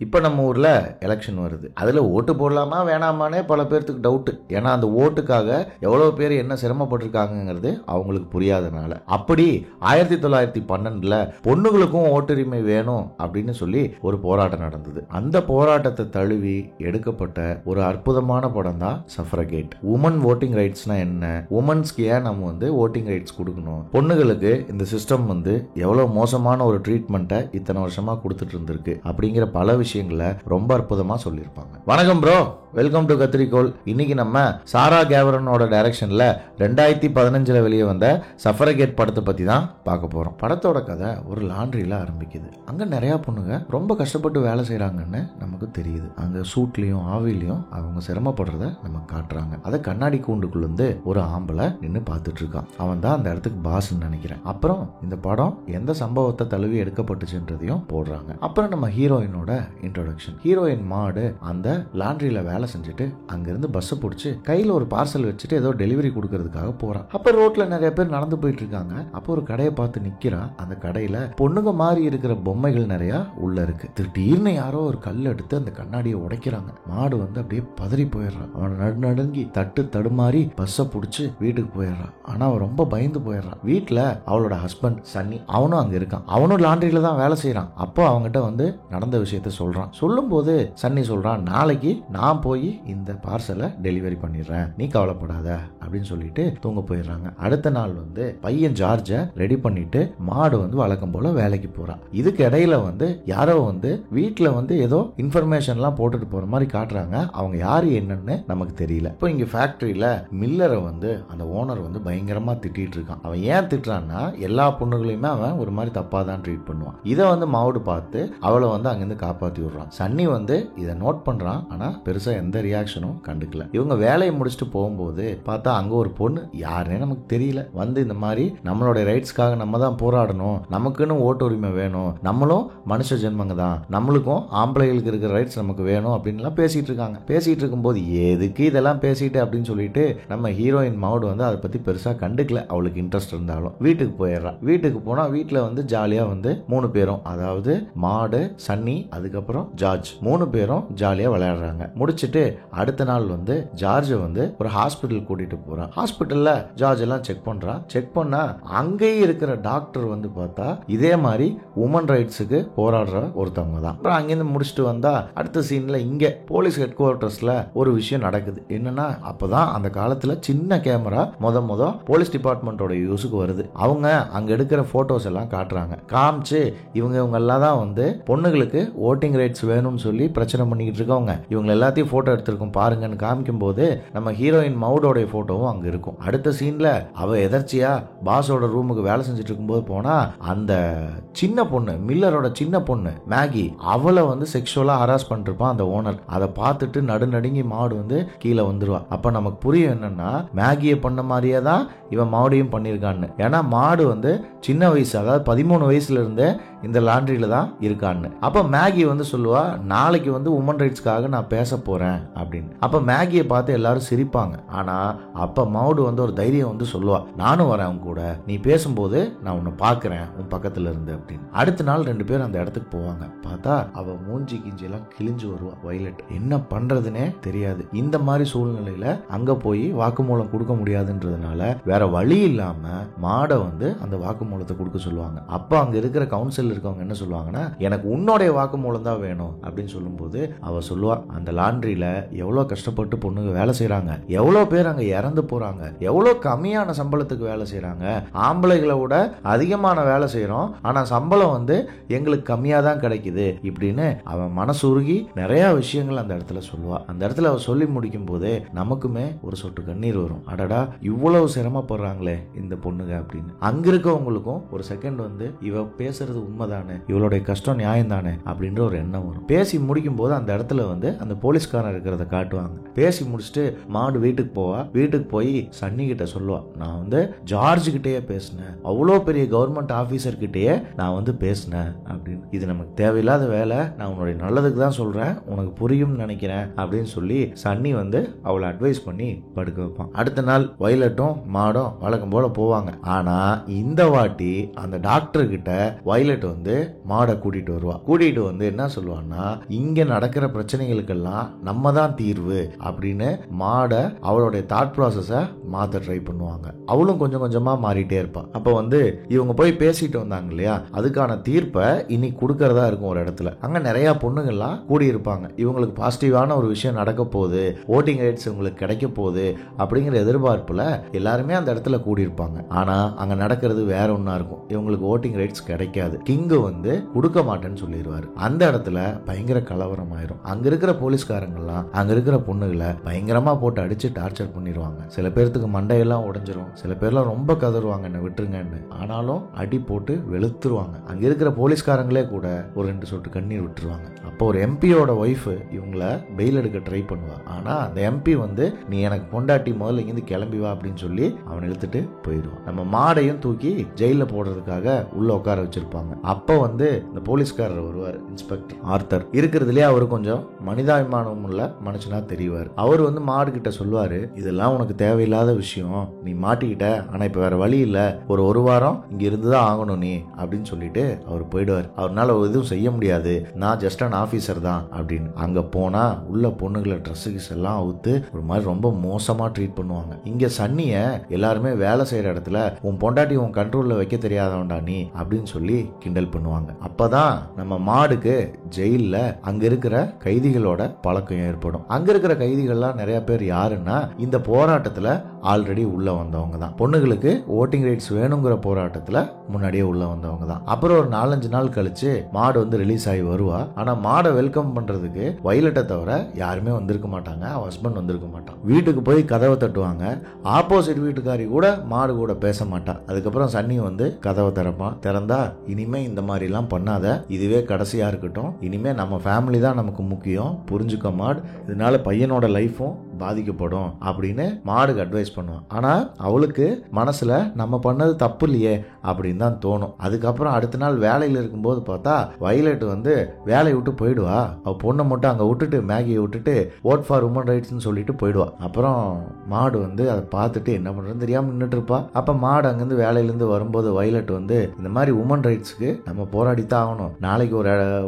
இப்போ நம்ம ஊரில் எலெக்ஷன் வருது. அதில் ஓட்டு போடலாமா வேணாமானே பல பேர்த்துக்கு டவுட்டு. ஏன்னா அந்த ஓட்டுக்காக எவ்வளோ பேர் என்ன சிரமப்பட்டிருக்காங்கிறது அவங்களுக்கு புரியாதனால. அப்படி 1912 பொண்ணுங்களுக்கும் ஓட்டுரிமை வேணும் அப்படின்னு சொல்லி ஒரு போராட்டம் நடந்தது. அந்த போராட்டத்தை தழுவி எடுக்கப்பட்ட ஒரு அற்புதமான படம் தான் சஃப்ரகேட். உமன் ஓட்டிங் ரைட்ஸ்னா என்ன, உமன்ஸ்க்கு ஏன் நம்ம ஓட்டிங் ரைட்ஸ் கொடுக்கணும், பொண்ணுகளுக்கு இந்த சிஸ்டம் எவ்வளவு மோசமான ஒரு ட்ரீட்மெண்ட்டை இத்தனை வருஷமா கொடுத்துட்டு இருந்திருக்கு அப்படிங்கிற பல விஷயங்களை ரொம்ப அற்புதமா சொல்லியிருப்பாங்க. வணக்கம் ப்ரோ, வெல்கம் டு கத்திரிக்கோள். இன்னைக்கு நம்ம சாரா கேவரனோட டைரக்ஷன்ல 2015 வெளியே வந்த சஃப்ரகேட் படத்தை பத்தி தான் பார்க்க போறோம். படத்தோட கதை ஒரு லாண்ட்ரியில ஆரம்பிக்குது. அங்க நிறைய பொண்ணுங்க ரொம்ப கஷ்டப்பட்டு வேலை செய்யறாங்கன்னு நமக்கு தெரியுது. அங்க சூட்லயும் ஆவிலையும் அவங்க சிரமப்படுறத நமக்கு காட்டுறாங்க. அதை கண்ணாடி கூண்டுக்குள்ள ஒரு ஆம்பளை நின்று பார்த்துட்டு இருக்கான். அவன் தான் அந்த இடத்துக்கு பாஸ்ன்னு நினைக்கிறேன். அப்புறம் இந்த படம் எந்த சம்பவத்தை தழுவி எடுக்கப்பட்டுச்சுன்றதையும் போடுறாங்க. அப்புறம் நம்ம ஹீரோயினோட இன்ட்ரோடக்ஷன். ஹீரோயின் மாடு அந்த லாண்ட்ரியில வேலை செஞ்சுட்டு அங்கிருந்து பஸ் பிடிச்சு கையில ஒரு பார்சல் வச்சுட்டு ஏதோ டெலிவரி கொடுக்கறதுக்காக போறான். அப்ப ரோட்ல நிறைய பேர் நடந்து போயிட்டு இருக்காங்க. அப்போ ஒரு கடையை பார்த்து நிக்கிறா. அந்த கடையில பொண்ணுங்க மாதிரி இருக்கிற பொம்மைகள் நிறைய உள்ள இருக்கு. திடீர்னு யாரோ ஒரு கல் எடுத்து அந்த கண்ணாடியை உடைக்கிறாங்க. மாடு அப்படியே பதறி போயிடுறான். அவன் நடுங்கி தடுமாறி பஸ்ஸை பிடிச்சு வீட்டுக்கு போயிடுறான். ஆனா அவன் ரொம்ப பயந்து போயிடுறான். வீட்டுல அவளோட ஹஸ்பண்ட் சன்னி அவனும் அங்க இருக்கான். அவனும் லாண்ட்ரியில தான் வேலை செய்யறான். அப்போ அவங்ககிட்ட நடந்த விஷயத்த சொல்றான். சொல்லும் போது சன்னி சொல்றான், நாளைக்கு நான் போய் இந்த பார்சலை டெலிவரி பண்ணிடுறேன், நீ கவலைப்படாத அப்படின்னு சொல்லிட்டு தூங்க போயிடுறாங்க. அடுத்த நாள் பையன் ஜார்ஜ ரெடி பண்ணிட்டு மாடு வழக்கம் போல வேலைக்கு போறான். இதுக்கு இடையில யாரோ வீட்டுல ஏதோ இன்ஃபர்மேஷன்லாம் போட்டுட்டு போற மாதிரி காட்டுறாங்க. அவங்க யாரு என்னன்னு நமக்கு தெரியல. இப்போ இங்க ஃபேக்டரியில மில்லரை அந்த ஓனர் பயங்கரமா திட்டிட்டு இருக்கான். அவன் ஏன் திட்டுறான்னா, எல்லா பொண்ணுகளையுமே அவன் ஒரு மாதிரி தப்பா தான் ட்ரீட் பண்ணுவான். இதை மாவுடு பார்த்து அவளை அங்கிருந்து காப்பாத்தி விடுறான். சன்னி இதை நோட் பண்றான். ஆனா பெருசா எந்த ரியாக்ஷனும் கண்டுக்கல. இவங்க வேலையை முடிச்சுட்டு போகும்போது பார்த்தா அங்க ஒரு பொண்ணு, யாருன்னே நமக்கு தெரியல, இந்த மாதிரி நம்மளோட ரைட்ஸ்க்காக நம்ம தான் போராடணும், நமக்குன்னு ஓட்டு உரிமை வேணும், நம்மளும் மனுஷ ஜென்மங்க தான், நம்மளுக்கும் ஆம்பளைகளுக்கு இருக்கிற ரைட்ஸ் நமக்கு வேணும் அப்படின்லாம் பேசிட்டு இருக்காங்க. பேசிட்டு இருக்கும்போது எதுக்கு இதெல்லாம் பேசிட்டு அப்படின்னு சொல்லிட்டு நம்ம ஹீரோயின் மவுடு அதை பத்தி பெருசா கண்டுக்கல. அவளுக்கு இன்ட்ரெஸ்ட் இருந்தாலும் வீட்டுக்கு போயிடுறா. வீட்டுக்கு போனா வீட்டுல ஜாலியா 3 பேரும், அதாவது மாடு, சன்னி, அதுக்கப்புறம் ஜார்ஜ், 3 பேரும் ஜாலியா விளையாடுறாங்க. முடிச்சிட்டு அடுத்த நாள் ஜார்ஜ் ஒரு ஹாஸ்பிட்டல் கூட்டிட்டு போறான். ஹாஸ்பிட்டல்ல ஜார்ஜ் எல்லாம் செக் பண்றான். செக் பண்ணா அங்கேயே இருக்கிற டாக்டர் பார்த்தா இதே மாதிரி உமன் ரைட்ஸுக்கு போராடுற ஒருத்தவங்க தான். அப்புறம் அங்கிருந்து முடிச்சுட்டு வந்தா அடுத்த சீன்ல இங்க போலீஸ் ஹெட் குவார்டர்ஸ்ல ஒரு விஷயம் நடக்குது. என்னன்னா, அப்பதான் அந்த காலத்துல சின்ன கேமரா முத போலீஸ் டிபார்ட்மெண்டோட யூஸுக்கு வருது. அவங்க அங்க எடுக்கிற போட்டோஸ் எல்லாம் காட்டுறாங்க. காமிச்சு இவங்க எல்லாம் தான் பொண்ணுங்களுக்கு ஓட்டிங் ரைட்ஸ் வேணும்னு சொல்லி பிரச்சனை பண்ணிக்கிட்டு இருக்கவங்க, இவங்க எல்லாத்தையும் போட்டோ எடுத்திருக்கும் பாருங்கன்னு காமிக்கும் போது நம்ம ஹீரோயின் மவுடோட போட்டோவும் அங்க இருக்கும். அடுத்த சீன்ல அவ எதர்ச்சியா பாஸோட ரூமுக்கு வேலை செஞ்சுட்டு இருக்கும்போது போனா அந்த சின்ன பொண்ணு, மில்லரோட சின்ன பொண்ணு மேகி, அவளை செக்ஷுவலா ஹராஸ் பண்ணிருப்பான் அந்த ஓனர். அதை பார்த்துட்டு நடுநடுங்கி மாடு கீழே வந்துருவா. அப்ப நமக்கு புரியும் என்னன்னா, மேகியை பண்ண மாதிரியே தான் இவன் மாடையும் பண்ணியிருக்கான்னு. ஏன்னா மாடு சின்ன வயசு, அதாவது 13 வயசுல இருந்தே இந்த லாண்ட்ரியில தான் இருக்கான்னு. அப்ப மேகி சொல்லுவா, நாளைக்கு உமன் ரைட்ஸ்க்காக நான் பேச போறேன் அப்படின்னு. அப்ப மேகியை பார்த்து எல்லாரும் சிரிப்பாங்க. ஆனா அப்ப மவுடு ஒரு தைரியம் சொல்லுவா, நானும் வரேன் உன் கூட, நீ பேசும்போது நான் உன்னை பாக்குறேன் உன் பக்கத்துல இருந்து அப்படின்னு. அடுத்த நாள் 2 பேரும் அந்த இடத்துக்கு போவாங்க. பார்த்தா அவ மூஞ்சி கிஞ்சி எல்லாம் கிழிஞ்சு வருவா. வயலட் என்ன பண்றதுன்னே தெரியாது. இந்த மாதிரி சூழ்நிலையில அங்க போய் வாக்குமூலம் கொடுக்க முடியாதுன்றதுனால வேற வழி இல்லாம மாட அந்த வாக்குமூலத்தை கொடுக்க சொல்லுவாங்க. அப்ப அங்க இருக்கிற கவுன்சில் இருக்கவங்க என்ன சொல்லுவாங்கன்னா, எனக்கு உன்னோடைய வாக்குமூலம் தான் வேணும் அப்படின்னு சொல்லும்போது அவ சொல்லுவா, அந்த லாண்ட்ரியில எவ்வளவு கஷ்டப்பட்டு பொண்ணுங்க வேலை செய்யறாங்க, எவ்வளவு பேர் அங்க இறந்து போறாங்க, எவ்வளவு கம்மியான சம்பளத்துக்கு வேலை செய்யறாங்க, ஆம்பளைகளை விட அதிகமான வேலை செய்யறோம், ஆனா சம்பளம் எங்களுக்கு கம்மியா தான் கிடைக்குது இப்படின்னு அவன் மனசுருகி நிறைய விஷயங்கள் அந்த இடத்துல சொல்லுவா. அந்த இடத்துல அவ சொல்லி முடிக்கும் போது நமக்குமே ஒரு சொட்டு கண்ணீர் வரும். அடடா, இவ்வளவு சிரமப்படுறாங்களே இந்த பொண்ணுங்க அப்படின்னு. அங்க இருக்கவங்களுக்கும் ஒரு செகண்ட் இவ பேசுறது உண்மைதானே, இவளுடைய கஷ்டம் நியாயம் தானே அப்படின்ற ஒரு எண்ணம் வரும். பேசி முடிக்கும் போது அந்த இடத்துல அந்த போலீஸ்காரன் இருக்கிறத காட்டுவாங்க. பேசி முடிச்சுட்டு மாடு வீட்டுக்கு வீட்டுக்கு போய் சன்னி கிட்ட சொல்லுவா, நான் வந்து ஜார்ஜ் கிட்டேயே பேசினேன், அவ்வளோ பெரிய கவர்மெண்ட் ஆபீசர் கிட்டேயே நான் வந்து பேசினேன் அப்படின்னு. இது நமக்கு தேவையில்லாத வேலை, நான் உன்னுடைய நல்லதுக்கு தான் சொல்றேன், உனக்கு புரியும்னு நினைக்கிறேன் அப்படின்னு சொல்லி சன்னி வந்து அவளை அட்வைஸ் பண்ணி படுக்க வைப்பான். அடுத்த நாள் வயலட்டும் மாடும் வழக்கம் போல போவாங்க. ஆனா இந்த வாட்டி அந்த டாக்டர் கிட்ட வயலட் வந்து மாடை கூட்டிட்டு வருவா. கூட்டிட்டு வந்து என்ன சொல்லுவான்னா, இங்க நடக்கிற பிரச்சனைகளுக்கெல்லாம் நம்ம தான் தீர்வு அப்படின்னு மாடை அவளுடைய தாட் ப்ராசஸ மாத்த ட்ரை பண்ணுவாங்க. அவளும் கொஞ்சம் கொஞ்சமா மாறிட்டே இருப்பா. அப்ப வந்து இவங்க போய் பேசிட்டு வந்தாங்க இல்லையா, அதுக்கான தீர்ப்பை இன்னைக்கு கொடுக்கறதா இருக்கும் ஒரு இடத்துல. அங்க நிறைய பொண்ணுங்கள்லாம் கூடி இருப்பாங்க. இவங்களுக்கு பாசிட்டிவான ஒரு விஷயம் நடக்க போகுது, ஓட்டிங் ரைட்ஸ் உங்களுக்கு கிடைக்க போகுது அப்படிங்கிற எதிர்பார்ப்புல எல்லாருமே அந்த இடத்துல கூடி இருப்பாங்க. ஆனா அங்க நடக்கிறது வேற ஒன்னா இருக்கும். இவங்களுக்கு ஓட்டிங் ரைட்ஸ் கிடைக்காது. கிங்கு வந்து கொடுக்க மாட்டேன்னு சொல்லிடுவாரு. அந்த இடத்துல பயங்கர கலவரம் ஆயிரும். அங்க இருக்கிற போலீஸ்காரங்கெல்லாம் அங்க இருக்கிற பொண்ணுகளை பயங்கரமா போட்டு அடிச்சு டார்ச்சர் பண்ணிடுவாங்க. சில பேர்த்துக்கு மண்டையெல்லாம் உடைஞ்சிரும், சில பேர்லாம் ரொம்ப கதறுவாங்க என்ன விட்டுருங்கன்னு. ஆனாலும் அடி போட்டு வெளுத்துருவாங்க. அங்க இருக்கிற போலீஸ்காரங்களே கூட ஒரு 2 சொட்டு கண்ணீர் விட்டுருவாங்க. அப்போ ஒரு எம்பியோட ஒய்ஃப் இவங்கள பெயில் எடுக்க ட்ரை பண்ணுவா. ஆனா அந்த எம்பி வந்து நீ எனக்கு பொண்டாட்டி, முதல்ல இங்கிருந்து கிளம்பி வா அப்படின்னு சொல்லி அவன் இழுத்துட்டு போயிடுவான். நம்ம மாடையும் தூக்கி ஜெயில போடுறதுக்காக உள்ள உட்கார வச்சிருப்பாங்க. அப்போ வந்து இந்த போலீஸ்காரர் வருவார், இன்ஸ்பெக்டர் ஆர்த்தர். இருக்கிறதுலேயே அவர் கொஞ்சம் மனிதாபிமானம் உள்ள மனுஷனா தெரிவார். அவர் வந்து மாடு கிட்ட சொல்லுவாரு, இதெல்லாம் உனக்கு தேவையில்லாத விஷயம், நீ மாட்டிக்கிட்ட, ஆனா இப்ப வேற வழி இல்ல, ஒரு வாரம் இங்க இருந்துதான் ஆகணும் நீ அப்படின்னு சொல்லிட்டு அவர் போயிடுவார். அவரால் எதுவும் செய்ய முடியாது, நான் ஜஸ்ட் அன் ஆபீசர் தான் அப்படின்னு. அங்க போனா உள்ள பொண்ணுகளை ட்ரெஸ்ஸுக்கு எல்லாம் அவுத்து ஒரு மாதிரி ரொம்ப மோசமா ட்ரீட் பண்ணுவாங்க. இங்க சன்னிய எல்லாருமே வேலை செய்யற இடத்துல உன் பொண்டாட்டி உன் கண்ட்ரோல்ல வைக்க தெரியாதவன்டா நீ அப்படின்னு சொல்லி கிண்டல் பண்ணுவாங்க. அப்பதான் நம்ம மாடுக்கு ஜெயில்ல அங்க இருக்கிற கைதிகளோட பழக்கம் ஏற்படும். அங்க இருக்கிற கைதிகள்லாம் நிறைய பேர் யாருன்னா இந்த போராட்டத்துல ஆல்ரெடி உள்ள வந்தவங்க தான். பொண்ணுங்களுக்கு ஓட்டிங் ரைட்ஸ் வேணுங்கிற போராட்டத்துல முன்னாடியே உள்ள வந்தவங்க தான். அப்புறம் ஒரு 4-5 நாள் கழிச்சு மாடு வந்து ரிலீஸ் ஆகி வருவா. ஆனா மாடை வெல்கம் பண்றதுக்கு வயலட்டை தவிர யாருமே வந்திருக்க மாட்டாங்க. அவன் ஹஸ்பண்ட் வந்திருக்க மாட்டான். வீட்டுக்கு போய் கதவை தட்டுவாங்க. ஆப்போசிட் வீட்டுக்காரி கூட மாடு கூட பேச மாட்டான். அதுக்கப்புறம் சன்னி வந்து கதவை திறப்பான். திறந்தா, இனிமே இந்த மாதிரி எல்லாம் பண்ணாத, இதுவே கடைசியா இருக்கட்டும், இனிமே நம்ம ஃபேமிலி தான் நமக்கு முக்கியம், புரிஞ்சுக்க மாடு, இதனால பையனோட லைஃபும் பாதிக்கப்படும் அப்படின்னு மாடுக்கு அட்வைஸ் பண்ணுவான். ஆனா அவளுக்கு மனசுல நம்ம பண்ணது தப்பு இல்லையே அப்படின்னு தான் தோணும். அதுக்கப்புறம் அடுத்த நாள் வேலையில் இருக்கும்போது பார்த்தா வயலட் வந்து வேலையை விட்டு போயிடுவா. அவ பொண்ணை மட்டும் அங்க விட்டுட்டு மேகியை விட்டுட்டு ஓட் ஃபார் உமன் ரைட்ஸ்னு சொல்லிட்டு போயிடுவா. அப்புறம் மாடு வந்து அதை பார்த்துட்டு என்ன பண்றதுன்னு தெரியாம நின்றுட்டு இருப்பா. அப்ப மாடு அங்கிருந்து வேலையிலிருந்து வரும்போது வயலட் வந்து இந்த மாதிரி உமன் ரைட்ஸ்க்கு நம்ம போராடித்தான் ஆகணும், நாளைக்கு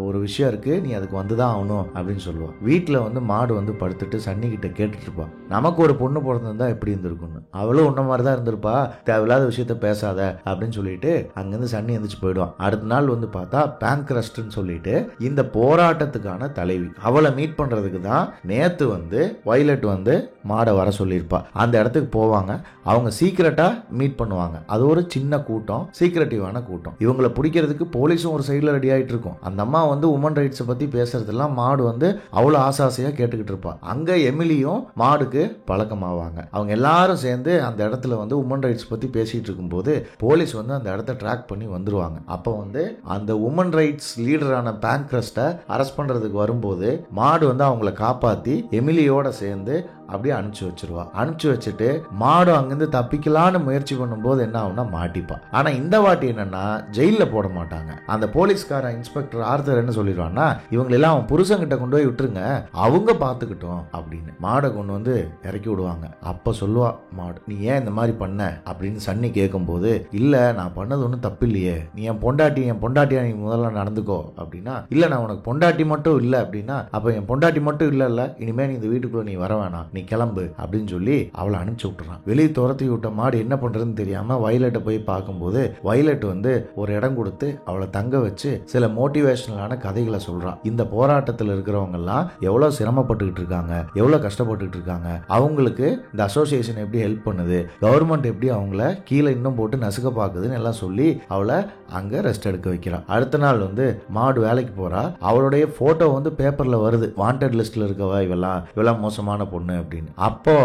ஒரு விஷயம் இருக்கு, நீ அதுக்கு வந்துதான் ஆகணும் அப்படின்னு சொல்லுவா. வீட்டுல வந்து மாடு வந்து படுத்துட்டு சன்னி கிட்ட கேட்டுட்டு இருப்பா, நமக்கு ஒரு பொண்ணு பிறந்திருந்தா எப்படி இருந்திருக்கும்னு. அவளும் உன்ன மாதிரி தான் இருந்திருப்பா, தேவையில்லாத விஷயத்த பேசாத அப்படின்னு சொல்லிட்டு அங்கிருந்து சன்னி எந்திரிச்சு போயிடுவான். அடுத்த நாள் வந்து பார்த்தா பேங்க்ரஸ்ட்னு சொல்லிட்டு இந்த போராட்டத்துக்கான தலைவி, அவளை மீட் பண்றதுக்கு தான் நேத்து வந்து வயலட் வந்து மாடை வர சொல்லியிருப்பா. அந்த இடத்துக்கு போவாங்க. அவங்க சீக்கிரட்டா மீட் பண்ணுவாங்க. அது ஒரு சின்ன கூட்டம், சீக்கிரட்டிவான கூட்டம். இவங்களை பிடிக்கிறதுக்கு போலீஸும் ஒரு சைடில் ரெடி ஆயிட்டு இருக்கும். அந்த அம்மா வந்து உமன் ரைட்ஸை பத்தி பேசுறதெல்லாம் மாடு வந்து அவ்வளோ ஆசையா கேட்டுக்கிட்டு இருப்பா. அங்க எமிலியும் மாடுக்கு பழக்கமாவாங்க. அவங்க எல்லாரும் சேர்ந்து அந்த இடத்துல வந்து உமன் ரைட்ஸ் பத்தி பேசிட்டு இருக்கும்போது போலீஸ் வந்து அந்த இடத்த ட்ராக் பண்ணி வந்துருவாங்க. அப்போ வந்து அந்த உமன் ரைட்ஸ் லீடரான பேங்க்ரஸ்ட்டை அரெஸ்ட் பண்றதுக்கு வரும்போது மாடு வந்து அவங்கள காப்பாத்தி எமிலியோட சேர்ந்து அப்படியே அனுப்பிச்சு வச்சிருவா. அனுப்பிச்சு வச்சுட்டு மாடு அங்கிருந்து தப்பிக்கலான்னு முயற்சி பண்ணும்போது என்ன ஆகும்னா மாட்டிப்பா. ஆனா இந்த வாட்டி என்னன்னா ஜெயில போட மாட்டாங்க. அந்த போலீஸ்கார இன்ஸ்பெக்டர் ஆர்த்தர் என்ன சொல்லிடுவான்னா, இவங்களெல்லாம் அவன் புருஷங்கிட்ட கொண்டு போய் விட்டுருங்க, அவங்க பார்த்துக்கிட்டோம் அப்படின்னு. மாடை கொண்டு வந்து இறக்கி விடுவாங்க. அப்ப சொல்லுவா மாடு, நீ ஏன் இந்த மாதிரி பண்ண அப்படின்னு சன்னி கேட்கும் போது, இல்ல நான் பண்ணது ஒன்றும் தப்பு இல்லையே, நீ என் பொண்டாட்டியா நீ முதல்ல நடந்துக்கோ அப்படின்னா, இல்ல நான் உனக்கு பொண்டாட்டி மட்டும் இல்லை அப்படின்னா, அப்ப என் பொண்டாட்டி மட்டும் இல்ல, இனிமே நீ இந்த வீட்டுக்குள்ள நீ வர வேணாம், நீ கிளம்பு அப்படின்னு சொல்லி அவளை அனுப்பிச்சு விட்டுறான். வெளியே துரத்தி விட்ட மாடு என்ன பண்றதுன்னு தெரியாம வயலட்டை போய் பார்க்கும்போது வயலட் வந்து ஒரு இடம் கொடுத்து அவளை தங்க வச்சு சில மோட்டிவேஷனலான கதைகளை சொல்றான். இந்த போராட்டத்தில் இருக்கிறவங்க எல்லாம் எவ்வளவு சிரமப்பட்டுக்கிட்டு இருக்காங்க, எவ்வளவு கஷ்டப்பட்டுக்கிட்டு இருக்காங்க, அவங்களுக்கு இந்த அசோசியேஷன் எப்படி ஹெல்ப் பண்ணுது, கவர்மெண்ட் எப்படி அவங்கள கீழே இன்னும் போட்டு நசுக்க பாக்குதுன்னு எல்லாம் சொல்லி அவளை அங்க ரெஸ்ட் எடுக்க வைக்கிறான். அடுத்த நாள் வந்து மாடு வேலைக்கு போறா. அவளுடைய போட்டோ வந்து பேப்பர்ல வருது, வாண்டட் லிஸ்ட்ல இருக்கவா இவெல்லாம் மோசமான பொண்ணு, அப்படின்னு. அப்போ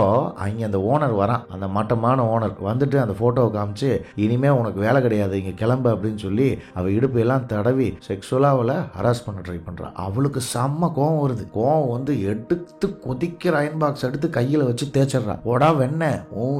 அங்க அந்த ஓனர் வரான், அந்த மட்டமான ஓனர் வந்துட்டு அந்த போட்டோவை காமிச்சு, இனிமே உனக்கு வேலை கிடையாது, இங்க கிளம்பு அப்படின்னு சொல்லி அவ இடுப்பு எல்லாம் தடவி செக்ஸுவலா அவளை ஹராஸ் பண்ண ட்ரை பண்றா. அவளுக்கு செம்ம கோவம் வருது. கோவம் வந்து எடுத்து கொதிக்கிற அயன் பாக்ஸ் எடுத்து கையில வச்சு தேய்ச்சிடுறா. ஓடா வெண்ண,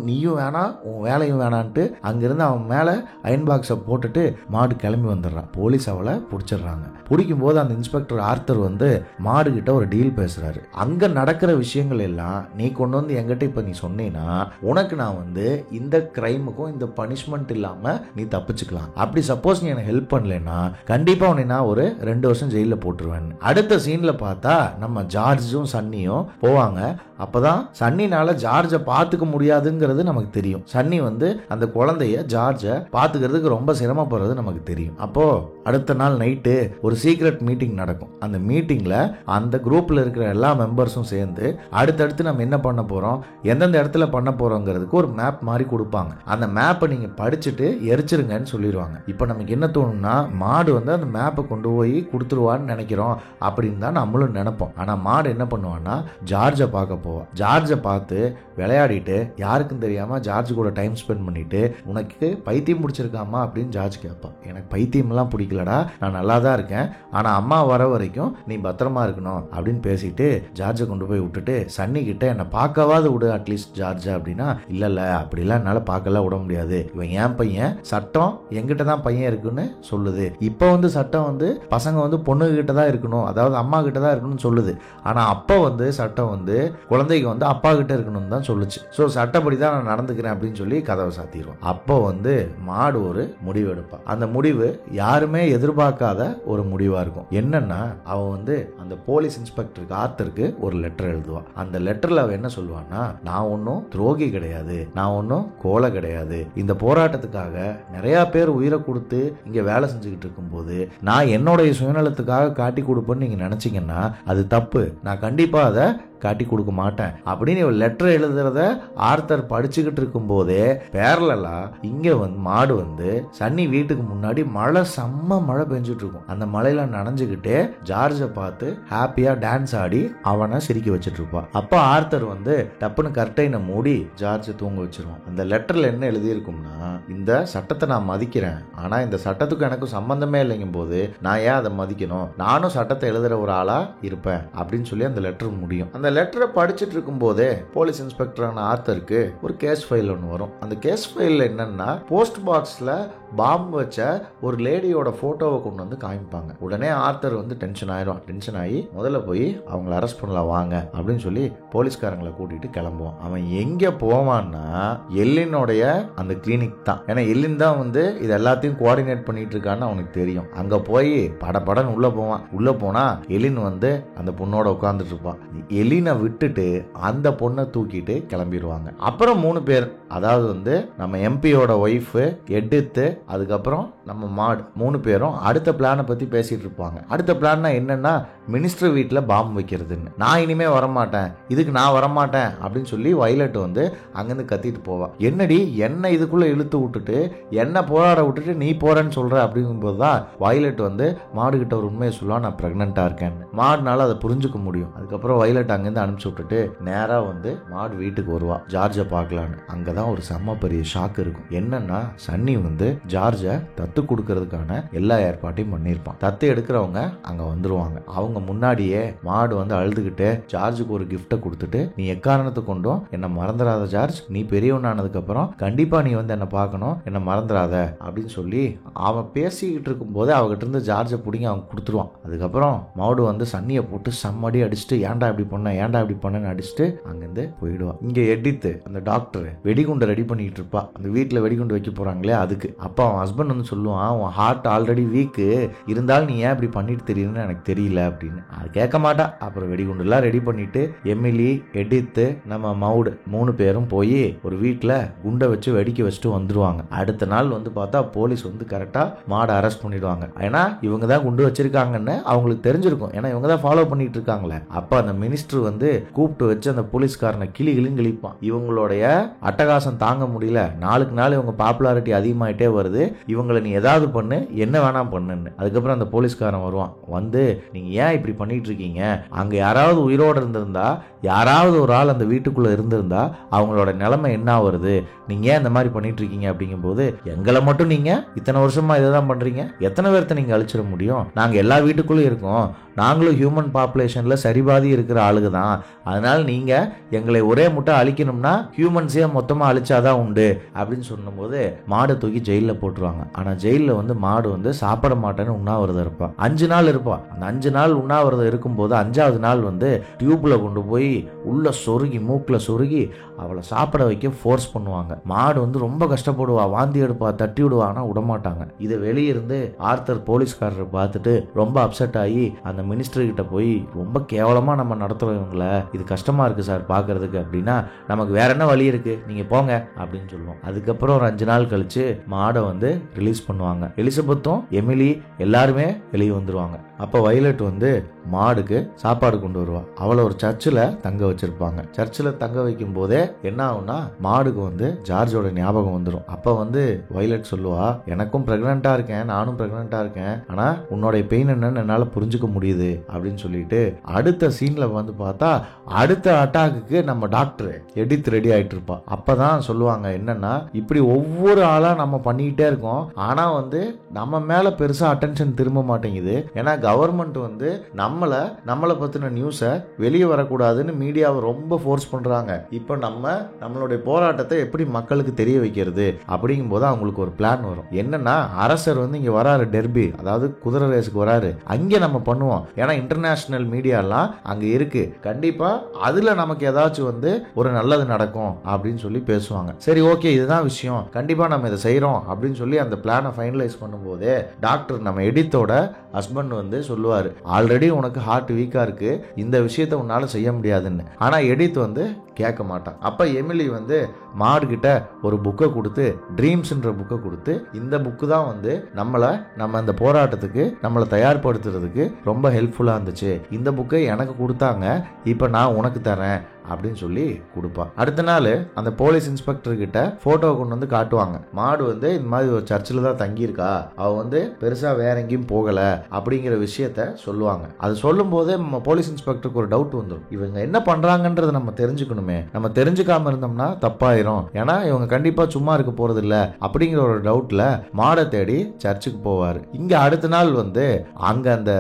நீயும் வேணாம் உன் வேலையும் வேணான்ட்டு அங்கிருந்து அவன் மேல அயன் பாக்ஸை போட்டுட்டு மாடு கிளம்பி வந்துடுறான். போலீஸ் அவளை பிடிச்சிடுறாங்க. பிடிக்கும் போது அந்த இன்ஸ்பெக்டர் ஆர்த்தர் வந்து மாடு கிட்ட ஒரு டீல் பேசுறாரு. அங்க நடக்கிற விஷயங்கள் எல்லாம் நீ கொண்டு வந்து என்கிட்ட இப்ப நீ சொன்னீன்னா உனக்கு நான் வந்து இந்த கிரைமுக்கும் இந்த பனிஷ்மெண்ட் இல்லாம நீ தப்பிச்சுக்கலாம். அப்படி சப்போஸ் நீ எனக்கு ஹெல்ப் பண்ணலன்னா கண்டிப்பா உன்னை நான் ஒரு 2 வருஷம் ஜெயில போட்டுருவேன். அடுத்த சீன்ல பார்த்தா நம்ம ஜார்ஜும் சன்னியும் போவாங்க. அப்பதான் சன்னினால ஜார்ஜை பார்த்துக்க முடியாதுங்கிறது நமக்கு தெரியும். சன்னி வந்து அந்த குழந்தைய ஜார்ஜை பார்த்துக்கிறதுக்கு ரொம்ப சிரமப்படுறது நமக்கு தெரியும். அப்போ அடுத்த நாள் நைட்டு ஒரு சீக்ரெட் மீட்டிங் நடக்கும். அந்த மீட்டிங்ல அந்த குரூப்ல இருக்கிற எல்லா மெம்பர்ஸும் சேர்ந்து அடுத்தடுத்து நம்ம என்ன பண்ண போறோம், எந்தெந்த இடத்துல பண்ண போறோங்கிறதுக்கு ஒரு மேப் மாதிரி கொடுப்பாங்க. அந்த மேப்பை நீங்க படிச்சுட்டு எரிச்சிருங்கன்னு சொல்லிடுவாங்க. இப்போ நமக்கு என்ன தோணும்னா, மாடு வந்து அந்த மேப்பை கொண்டு போய் கொடுத்துருவான்னு நினைக்கிறோம் அப்படின்னு தான் நம்மளும் நினைப்போம். ஆனா மாடு என்ன பண்ணுவான்னா ஜார்ஜை பார்க்க போவா. ஜார்ஜை பார்த்து விளையாடிட்டு யாருக்கும் தெரியாம ஜார்ஜ் கூட டைம் ஸ்பெண்ட் பண்ணிட்டு, உனக்கு பைத்தியம் பிடிச்சிருக்காமா அப்படின்னு ஜார்ஜ் கேட்பான். எனக்கு பைத்தியம் எல்லாம் பிடிக்கலடா, நான் நல்லா தான் இருக்கேன், ஆனா அம்மா வர வரைக்கும் நீ பத்திரமா இருக்கணும் அப்படின்னு பேசிட்டு ஜார்ஜை கொண்டு போய் விட்டுட்டு சன்னி கிட்ட என்னை பார்க்கவாது விடு அட்லீஸ்ட் ஜார்ஜ் அப்படின்னா, இல்ல அப்படிலாம் என்னால பார்க்கலாம் விட முடியாது, இவன் என் பையன், சட்டம் என்கிட்ட தான் பையன் இருக்குன்னு சொல்லுது. இப்போ வந்து சட்டம் வந்து பசங்க வந்து பொண்ணு கிட்ட தான் இருக்கணும், அதாவது அம்மா கிட்ட தான் இருக்கணும்னு சொல்லுது. ஆனா அப்போ வந்து சட்டம் வந்து குழந்தைக்கு வந்து அப்பா கிட்ட இருக்கணும் தான் சொல்லுச்சு. ஸோ சட்டப்படி தான் நான் நடந்துக்கிறேன் அப்படின்னு சொல்லி கதவை சாத்திடுவோம். அப்போ வந்து மாடு ஒரு முடிவு எடுப்பான். அந்த முடிவு யாருமே எதிர்பார்க்காத ஒரு முடிவா இருக்கும். என்னன்னா, அவன் வந்து அந்த போலீஸ் இன்ஸ்பெக்டருக்கு ஆர்த்தருக்கு ஒரு லெட்டர் எழுதுவான். அந்த லெட்டர்ல அவன் என்ன சொல்லுவான்னா, நான் ஒன்னும் துரோகி கிடையாது, நான் ஒன்னும் கோலை கிடையாது, இந்த போராட்டத்துக்காக நிறைய பேர் உயிரை கொடுத்து இங்க வேலை செஞ்சுக்கிட்டு இருக்கும் போது நான் என்னுடைய சுயநலத்துக்காக காட்டி கொடுப்பேன்னு நீங்க நினைச்சீங்கன்னா அது தப்பு, நான் கண்டிப்பா அதை காட்டி கொடுக்க மாட்டேன் அப்படின்னு ஒரு லெட்டர் எழுதுறத ஆர்த்தர் படிச்சுக்கிட்டு இருக்கும் போதே பேரலா இங்க வந்து மாடு வந்து சன்னி வீட்டுக்கு முன்னாடி செம்ம மழை பெஞ்சிட்டு இருக்கும். அந்த மழையில நனைஞ்சுக்கிட்டே ஜார்ஜை பார்த்து ஹாப்பியா டான்ஸ் ஆடி அவனை சிரிக்க வச்சுட்டு இருப்பான். அப்ப ஆர்த்தர் வந்து டப்புன்னு கர்டைனை மூடி ஜார்ஜை தூங்க வச்சிருவான். அந்த லெட்டர்ல என்ன எழுதியிருக்கும்னா, இந்த சட்டத்தை நான் மதிக்கிறேன், ஆனா இந்த சட்டத்துக்கு எனக்கு சம்பந்தமே இல்லைங்கும் போது நான் ஏன் அதை மதிக்கணும், நானும் சட்டத்தை எழுதுற ஒரு ஆளா இருப்பேன் அப்படின்னு சொல்லி அந்த லெட்டர் முடியும். அந்த லெட்டரை படிச்சுட்டு இருக்கும் போதே போலீஸ் இன்ஸ்பெக்டரான ஆர்த்தருக்கு ஒரு கேஸ் ஃபைல் ஒன்று வரும். அந்த கேஸ் ஃபைல் என்னன்னா, போஸ்ட் பாக்ஸ்ல பாம்பு வச்ச ஒரு லேடியோட போட்டோவை கொண்டு வந்து காமிப்பாங்க. உடனே ஆர்த்தர் வந்து டென்ஷன் ஆயிடும். டென்ஷன் ஆகி முதல்ல போய் அவங்களை அரெஸ்ட் பண்ணலாம் வாங்க அப்படின்னு சொல்லி போலீஸ்காரங்களை கூட்டிட்டு கிளம்புவான். அவன் எங்க போவான்னா எல்லினோடைய அந்த கிளினிக் தான். ஏன்னா எல்லின் தான் வந்து இது எல்லாத்தையும் கோஆர்டினேட் பண்ணிட்டு இருக்கான்னு அவனுக்கு தெரியும். அங்க போய் படப்படன்னு உள்ள போவான். உள்ள போனா எலின் வந்து அந்த பொண்ணோட உட்கார்ந்துட்டு இருப்பான். எலினை விட்டுட்டு அந்த பொண்ணை தூக்கிட்டு கிளம்பிடுவாங்க. அப்புறம் 3 பேர், அதாவது வந்து நம்ம எம்பியோட ஒய்ஃப், எடித்து, அதுக்கப்புறம் நம்ம மாடு, 3 பேரும் அடுத்த பிளானை பத்தி பேசிட்டு இருப்பாங்க. அடுத்த பிளான்னா என்னன்னா, மினிஸ்டர் வீட்டுல பாம்பு வைக்கிறதுன்னு. நான் இனிமே வரமாட்டேன், இதுக்கு நான் வரமாட்டேன் அப்படின்னு சொல்லி வயலட் வந்து அங்கிருந்து கத்திட்டு போவா. என்னடி என்ன இதுக்குள்ள இழுத்து விட்டுட்டு என்ன போராட விட்டுட்டு நீ போறேன்னு சொல்ற அப்படிங்கும்போது தான் வயலட் வந்து மாடு கிட்ட ஒரு உண்மையை சொல்லுவா, நான் பிரெக்னெண்டா இருக்கேன்னு. மாடுனால அதை புரிஞ்சுக்க முடியும். அதுக்கப்புறம் வயலட் அங்கிருந்து அனுப்பிச்சு விட்டுட்டு நேரா வந்து மாடு வீட்டுக்கு வருவா ஜார்ஜை பார்க்கலான்னு. அங்கதான் ஒரு செம்ம பெரிய ஷாக் இருக்கும். என்னன்னா, சன்னி வந்து ஜார்ஜை தத்து கொடுக்கறதுக்கான எல்லா ஏற்பாட்டையும் பண்ணியிருப்பான். தத்து எடுக்கிறவங்க அங்க வந்துருவாங்க. அவங்க முன்னாடியே மாடு வந்து அழுதுகிட்டு ஜார்ஜுக்கு ஒரு கிஃப்டை கொடுத்துட்டு, நீ எக்காரணத்தை கொண்டும் என்ன மறந்துடாத ஜார்ஜ், நீ பெரியவனானதுக்கு அப்புறம் கண்டிப்பா நீ வந்து என்ன பார்க்கணும், என்ன மறந்துடாத அப்படின்னு சொல்லி அவன் பேசிக்கிட்டு இருக்கும் போது அவகிட்ட இருந்து ஜார்ஜை பிடிங்க அவன் கொடுத்துருவான். அதுக்கப்புறம் மாடு வந்து சன்னியை போட்டு செம்மடி அடிச்சுட்டு ஏன்டா இப்படி பண்ண அடிச்சுட்டு அங்கிருந்து போயிடுவான். இங்க எடித்து அந்த டாக்டர் வெடிகுண்டை ரெடி பண்ணிட்டு இருப்பா. அந்த வீட்டுல வெடிகுண்டு வைக்க போறாங்களே அதுக்கு. அப்ப அவன் ஹஸ்பண்ட் வந்து சொல்லுவான், உன் ஹார்ட் ஆல்ரெடி வீக்கு, இருந்தாலும் நீ ஏன் இப்படி பண்ணிட்டு தெரியுன்னு எனக்கு தெரியல அப்படின்னு. அது கேட்க மாட்டா. அப்புறம் வெடிகுண்டு எல்லாம் ரெடி பண்ணிட்டு எமிலி, எடித்து, நம்ம மவுடு 3 பேரும் போய் ஒரு வீட்டுல குண்டை வச்சு வெடிக்க வச்சுட்டு வந்துருவாங்க. அடுத்த நாள் வந்து பார்த்தா போலீஸ் வந்து கரெக்டா மாடை அரெஸ்ட் பண்ணிடுவாங்க. ஏன்னா இவங்க தான் குண்டு வச்சிருக்காங்கன்னு அவங்களுக்கு தெரிஞ்சிருக்கும். ஏன்னா இவங்க தான் ஃபாலோ பண்ணிட்டு இருக்காங்களே. அப்ப அந்த மினிஸ்டர் வந்து கூப்பிட்டு வச்சு அந்த போலீஸ்காரனை கிளின்னு கிழிப்பான். இவங்களுடைய அட்டகாசம் தாங்க முடியல, நாளுக்கு நாள் இவங்க பாப்புலாரிட்டி அதிகமாயிட்டே வருது, இவங்களை நீ ஏதாவது பண்ணு, என்ன வேணா பண்ணுன்னு. அதுக்கப்புறம் அந்த போலீஸ்காரன் வருவான், வந்து நீங்க ஏன் இப்படி பண்ணிட்டு இருக்கீங்க, அங்க யாராவது உயிரோடு இருந்திருந்தா, யாராவது ஒரு ஆள் அந்த வீட்டுக்குள்ள இருந்திருந்தா அவங்களோட நிலைமை என்ன வருது, நீங்க ஏன் இந்த மாதிரி பண்ணிட்டு இருக்கீங்க அப்படிங்கும்போது, எங்களை மட்டும் நீங்க இத்தனை வருஷமா இதை தான் பண்றீங்க, எத்தனை பேர்த்த நீங்க அழிச்சிட முடியும், நாங்க எல்லா வீட்டுக்குள்ளயும் இருக்கோம், நாங்களும் ஹியூமன் பாப்புலேஷன்ல சரிபாதி இருக்கிற ஆளுக தான், அதனால நீங்க எங்களை ஒரே முட்டை அழிக்கணும்னா ஹியூமன்ஸே மொத்தமா அழிச்சாதான் உண்டு அப்படின்னு சொன்னும்போது மாடை தூக்கி ஜெயில போட்டுருவாங்க. ஆனா ஜெயில வந்து மாடு வந்து சாப்பிட மாட்டேன்னு உண்ணாவிரதம் இருப்பான். 5 நாள் இருப்பான். அந்த 5 நாள் உண்ணாவிரதம் இருக்கும்போது 5ஆவது நாள் வந்து டியூப்ல கொண்டு போய் உள்ள சொருகி, மூக்குல சொருகி அவளை சாப்பிட வைக்க ஃபோர்ஸ் பண்ணுவாங்க. மாடு வந்து ரொம்ப கஷ்டப்படுவா, வாந்தி எடுப்பா, தட்டி விடுவா, ஆனா விடமாட்டாங்க. இதை வெளியிருந்து ஆர்த்தர் போலீஸ்காரரை பார்த்துட்டு ரொம்ப அப்செட் ஆகி அந்த மினிஸ்டர் கிட்ட போய், ரொம்ப கேவலமா நம்ம நடத்துறவங்கள, இது கஷ்டமா இருக்கு சார் பாக்குறதுக்கு அப்படின்னா, நமக்கு வேற என்ன வழி இருக்கு, நீங்க போங்க அப்படின்னு சொல்லுவோம். அதுக்கப்புறம் ஒரு 5 நாள் கழிச்சு மாடை வந்து ரிலீஸ் பண்ணுவாங்க. எலிசபெத்தும் எமிலி எல்லாருமே வெளியே வந்துருவாங்க. அப்ப வயலட் வந்து மாடுக்கு சாப்பாடு கொண்டு வருவா. அவளை ஒரு சர்ச்சில் தங்க வச்சிருப்பாங்க. சர்ச்சில் தங்க வைக்கும் போதே என்ன ஆகும்னா, மாடுக்கு வந்து ஜார்ஜோட ஞாபகம் வந்துடும். அப்ப வந்து வயலட் சொல்லுவா, எனக்கும் பிரெக்னண்டா இருக்கேன், நானும் பிரெக்னண்டா இருக்கேன், ஆனா உன்னோட பெயின் என்னன்னு என்னால புரிஞ்சுக்க முடியுது அப்படின்னு சொல்லிட்டு அடுத்த சீன்ல வந்து பார்த்தா, அடுத்த அட்டாக்கு நம்ம டாக்டர் எடித் ரெடி ஆயிட்டு இருப்பா. அப்பதான் சொல்லுவாங்க என்னன்னா, இப்படி ஒவ்வொரு ஆளா நம்ம பண்ணிக்கிட்டே இருக்கோம், ஆனா வந்து நம்ம மேல பெருசா அட்டென்ஷன் திரும்ப மாட்டேங்குது. ஏன்னா கவர்மெண்ட் வந்து நம்மளை பத்தின நியூஸை வெளியே வரக்கூடாதுன்னு மீடியாவை ரொம்ப ஃபோர்ஸ் பண்றாங்க. இப்போ நம்மளுடைய போராட்டத்தை எப்படி மக்களுக்கு தெரிய வைக்கிறது அப்படிங்கும் போது அவங்களுக்கு ஒரு பிளான் வரும். என்னன்னா, அரசர் வந்து இங்க வராரு, டெர்பி, அதாவது குதிரை ரேஸுக்கு வராரு, அங்கே நம்ம பண்ணுவோம், ஏன்னா இன்டர்நேஷனல் மீடியா எல்லாம் அங்க இருக்கு, கண்டிப்பா அதுல நமக்கு ஏதாச்சும் வந்து ஒரு நல்லது நடக்கும் அப்படின்னு சொல்லி பேசுவாங்க. சரி, ஓகே, இதுதான் விஷயம், கண்டிப்பா நம்ம இதை செய்யறோம் அப்படின்னு சொல்லி அந்த பிளானை ஃபைனலைஸ் பண்ணும்போது டாக்டர் நம்ம எடித்தோட ஹஸ்பண்ட் வந்து சொல்லுவாரு, ஆல்ரெடி உனக்கு ஹார்ட் வீக்கா இருக்கு, இந்த விஷயத்தை உன்னால செய்ய முடியாதுன்னு. ஆனா எடித் வந்து கேட்க மாட்டான். அப்ப எமிலி வந்து மாடு கிட்ட ஒரு புக்கை கொடுத்து, ட்ரீம்ஸ்ன்ற புக்கை கொடுத்து, இந்த புக்கு தான் வந்து நம்ம அந்த போராட்டத்துக்கு நம்மளை தயார்படுத்துறதுக்கு ரொம்ப ஹெல்ப்ஃபுல்லா இருந்துச்சு, இந்த புக்கை எனக்கு கொடுத்தாங்க, இப்ப நான் உனக்கு தரேன் அப்படின்னு சொல்லி கொடுப்பா. அடுத்த நாள் அந்த போலீஸ் இன்ஸ்பெக்டர் கிட்ட போட்டோவை கொண்டு வந்து காட்டுவாங்க. மாடு வந்து இந்த மாதிரி ஒரு சர்ச்சில் தான் தங்கியிருக்கா, அவ வந்து பெருசா வேற எங்கேயும் போகல அப்படிங்கிற விஷயத்த சொல்லுவாங்க. அது சொல்லும் போதே போலீஸ் இன்ஸ்பெக்டருக்கு ஒரு டவுட் வந்துடும், இவங்க என்ன பண்றாங்கன்றத நம்ம தெரிஞ்சுக்கணுமே, நம்ம தெரிஞ்சுக்காம இருந்தோம்னா தப்பாயிரும், ஏன்னா இவங்க கண்டிப்பா சும்மா இருக்க போறது இல்ல அப்படிங்கிற ஒரு டவுட்ல மாடை தேடி சர்ச்சுக்கு போவாரு. இங்க அடுத்த நாள் வந்து அங்க அந்த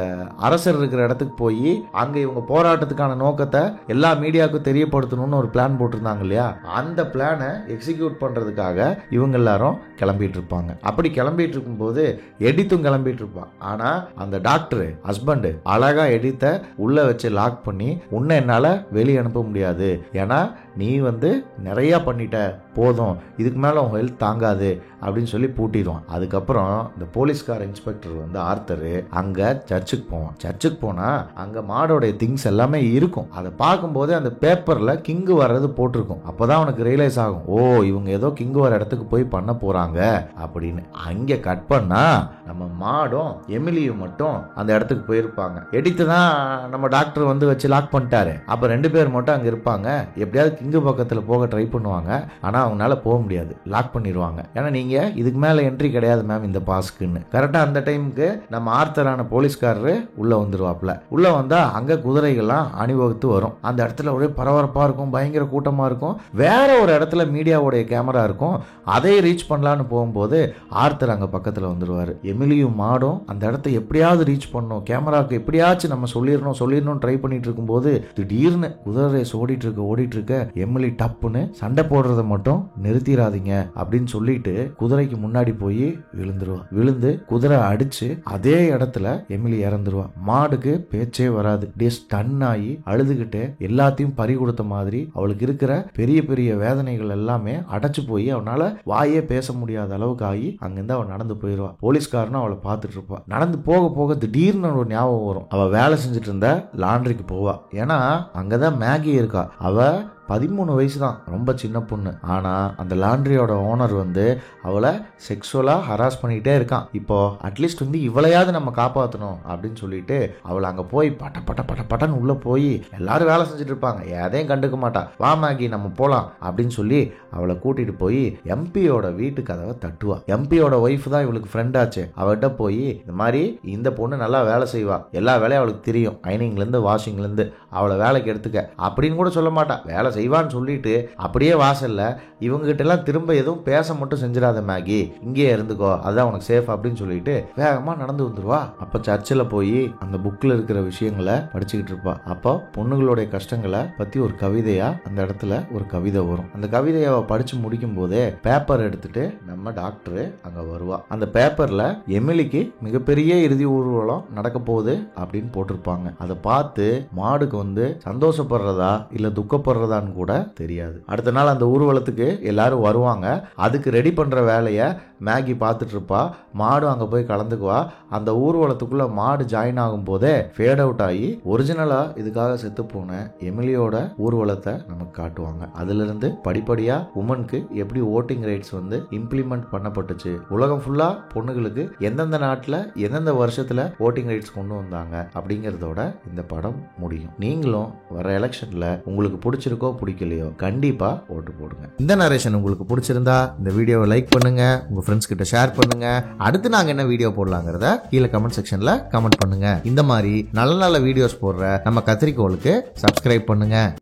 அரசர் இருக்கிற இடத்துக்கு போய் அங்க இவங்க போராட்டத்துக்கான நோக்கத்தை எல்லா மீடியாவுக்கும் தெரியப்படுத்தணும்னு ஒரு பிளான் போட்டிருந்தாங்க இல்லையா, அந்த பிளானை எக்ஸிக்யூட் பண்றதுக்காக இவங்க எல்லாரும் கிளம்பிட்டு இருப்பாங்க. அப்படி கிளம்பிட்டு இருக்கும்போது எடித்தும் கிளம்பிட்டு இருப்பான். ஆனா அந்த டாக்டர் ஹஸ்பண்ட் அழகா எடித்த உள்ள வச்சு லாக் பண்ணி, உன்னை என்னால வெளியே அனுப்ப முடியாது, ஏன்னா நீ வந்து நிறைய பண்ணிட்ட, போதும், இதுக்கு மேல உன் ஹெல்த் தாங்காது அப்படின்னு சொல்லி பூட்டிடுவான். அதுக்கப்புறம் இந்த போலீஸ்கார இன்ஸ்பெக்டர் வந்து ஆர்த்தர் அங்க சர்ச்சுக்கு போவான். சர்ச்சுக்கு போனா அங்க மாடோடைய திங்ஸ் எல்லாமே இருக்கும். அதை பார்க்கும்போது அந்த பேப்பர்ல கிங்கு வர்றது போட்டிருக்கும். அப்பதான் அவனுக்கு ரியலைஸ் ஆகும், ஓ இவங்க ஏதோ கிங்கு வர இடத்துக்கு போய் பண்ண போறாங்க அப்படின்னு. அங்க கட் பண்ணா நம்ம மாடும் எமிலியும் மட்டும் அந்த இடத்துக்கு போயிருப்பாங்க. எடித்து தான் நம்ம டாக்டர் வந்து வச்சு லாக் பண்ணிட்டாரு. அப்ப 2 பேர் மட்டும் அங்க இருப்பாங்க. எப்படியாவது கிங்கு பக்கத்துல போக ட்ரை பண்ணுவாங்க, ஆனா அவங்களால போக முடியாது, லாக் பண்ணிடுவாங்க. ஏன்னா நீங்க இதுக்கு மேல என்ட்ரி கிடையாது மேம் இந்த பாஸ்க்குன்னு. கரெக்டா அந்த டைமுக்கு நம்ம ஆர்த்தரான போலீஸ்காரரு உள்ள வந்துருவாப்ல. உள்ள வந்தா அங்க குதிரைகள்லாம் அணிவகுத்து வரும். அந்த இடத்துல ஒரே பரபரப்பா இருக்கும், பயங்கர கூட்டமா இருக்கும். வேற ஒரு இடத்துல மீடியாவுடைய கேமரா இருக்கும், அதை ரீச் பண்ணலான்னு போகும்போது ஆர்த்தர் அங்க பக்கத்துல வந்துருவாரு. எமிலியும் மாடும் அந்த இடத்த எப்படியாவது ரீச் பண்ணணும், கேமராவுக்கு எப்படியாச்சும் நம்ம சொல்லிடணும் ட்ரை பண்ணிட்டு இருக்கும்போது திடீர்னு குதிரை ரேஸ் ஓடிட்டு இருக்க எமிலி டப்புன்னு சண்டை போடுறத மட்டும் நிறுத்திடாதீங்க அப்படின்னு சொல்லிட்டு குதிரைக்கு முன்னாடி போய் விழுந்துருவா. விழுந்து குதிரை அடிச்சு அதே இடத்துல எமிலி இறந்துருவா. மாடுக்கு பேச்சே வராது, ஸ்டன் ஆகி அழுதுகிட்டு எல்லாத்தையும் பறி கொடுத்த மாதிரி அவளுக்கு இருக்கிற பெரிய பெரிய வேதனைகள் எல்லாமே அடைச்சு போய் அவனால வாயே பேச முடியாத அளவுக்கு ஆகி அங்கிருந்து அவன் நடந்து போயிடுவா. போலீஸ்காரனும் அவளை பார்த்துட்டு இருப்பா. நடந்து போக போக திடீர்னு ஒரு ஞாபகம் வரும். அவ வேலை செஞ்சுட்டு இருந்த லாண்ட்ரிக்கு போவா. ஏன்னா அங்கதான் மேகி இருக்கா. அவ 13 வயசு தான், ரொம்ப சின்ன பொண்ணு. ஆனா அந்த லாண்ட்ரியோட ஓனர் வந்து அவளை செக்ஸுவலா ஹராஸ் பண்ணிட்டே இருக்கான். இப்போ அட்லீஸ்ட் வந்து இவளையாவது நம்ம காப்பாற்றணும் அப்படின்னு சொல்லிட்டு அவளை அங்க போய் பட்ட பட்ட பட்ட பட்டன்னு உள்ள போய் எல்லாரும் வேலை செஞ்சுட்டு இருப்பாங்க, எதையும் கண்டுக்க மாட்டா. வா மேகி நம்ம போலாம் அப்படின்னு சொல்லி அவளை கூட்டிட்டு போய் எம்பியோட வீட்டு கதவை தட்டுவா. எம்பியோட ஒய்ஃப் தான் இவளுக்கு ஃப்ரெண்ட் ஆச்சு. அவகிட்ட போய் இந்த மாதிரி இந்த பொண்ணு நல்லா வேலை செய்வா, எல்லா வேலையும் அவளுக்கு தெரியும், அயனிங்ல இருந்து வாஷிங்ல இருந்து, அவளை வேலைக்கு எடுத்துக்க அப்படின்னு கூட சொல்ல மாட்டா. வேலை செய்வான்னு சொல்லிட்டு அப்படியே வாசல்ல இவங்க கிட்ட எல்லாம் திரும்ப எதுவும் பேச மட்டும் செஞ்சிடாத மேகி, இங்கேயே இருந்துக்கோ, அதுதான் உனக்கு சேஃப் அப்படின்னு சொல்லிட்டு வேகமா நடந்து வந்துருவா. அப்ப சர்ச்சில் போய் அந்த புக்ல இருக்கிற விஷயங்களை படிச்சுக்கிட்டு இருப்பா. அப்போ பொண்ணுங்களுடைய கஷ்டங்களை பத்தி ஒரு கவிதையா அந்த இடத்துல ஒரு கவிதை வரும். அந்த கவிதையை படிச்சு முடிக்கும் போதே பேப்பர் எடுத்துட்டு நம்ம டாக்டர் அங்க வருவா. அந்த பேப்பர்ல எமிலிக்கு மிகப்பெரிய இறுதி ஊர்வலம் நடக்க போகுது அப்படின்னு போட்டிருப்பாங்க. அதை பார்த்து மாடுக்கு வந்து சந்தோஷப்படுறதா இல்ல துக்கப்படுறதான்னு கூட தெரியாது. அடுத்த நாள் அந்த ஊர்வலத்துக்கு எல்லாரும் வருவாங்க. அதுக்கு ரெடி பண்ற வேலையை மேகி பார்த்துட்டு இருப்பா. மாடு அங்க போய் கலந்துக்குவா. அந்த ஊர்வலத்துக்குள்ள மாடு ஜாயின் ஆகும் போதே ஃபேட் அவுட் ஆகி ஒரிஜினலா இதுக்காக செத்து போன எமிலியோட ஊர்வலத்தை நமக்கு காட்டுவாங்க. அதுல இருந்து படிப்படியா உமனுக்கு எப்படி ஓட்டிங் ரைட்ஸ் வந்து இம்ப்ளிமெண்ட் பண்ணப்பட்டுச்சு, உலகம் ஃபுல்லா பொண்ணுகளுக்கு எந்தெந்த நாட்டுல எந்தெந்த வருஷத்துல ஓட்டிங் ரைட்ஸ் கொண்டு வந்தாங்க அப்படிங்கறதோட இந்த படம் முடியும். நீங்களும் வர எலெக்ஷன்ல உங்களுக்கு பிடிச்சிருக்கோ பிடிக்கலையோ கண்டிப்பா ஓட்டு போடுங்க. இந்த நரேஷன் உங்களுக்கு பிடிச்சிருந்தா இந்த வீடியோவை லைக் பண்ணுங்க, உங்க ஃப்ரெண்ட்ஸ் கிட்ட ஷேர் பண்ணுங்க. அடுத்து நாங்க என்ன வீடியோ போடலாங்கிறத கீழே கமெண்ட் செக்ஷன்ல கமெண்ட் பண்ணுங்க. இந்த மாதிரி நல்ல நல்ல வீடியோஸ் போடுற நம்ம கத்திரிக்கோளுக்கு சப்ஸ்கிரைப் பண்ணுங்க.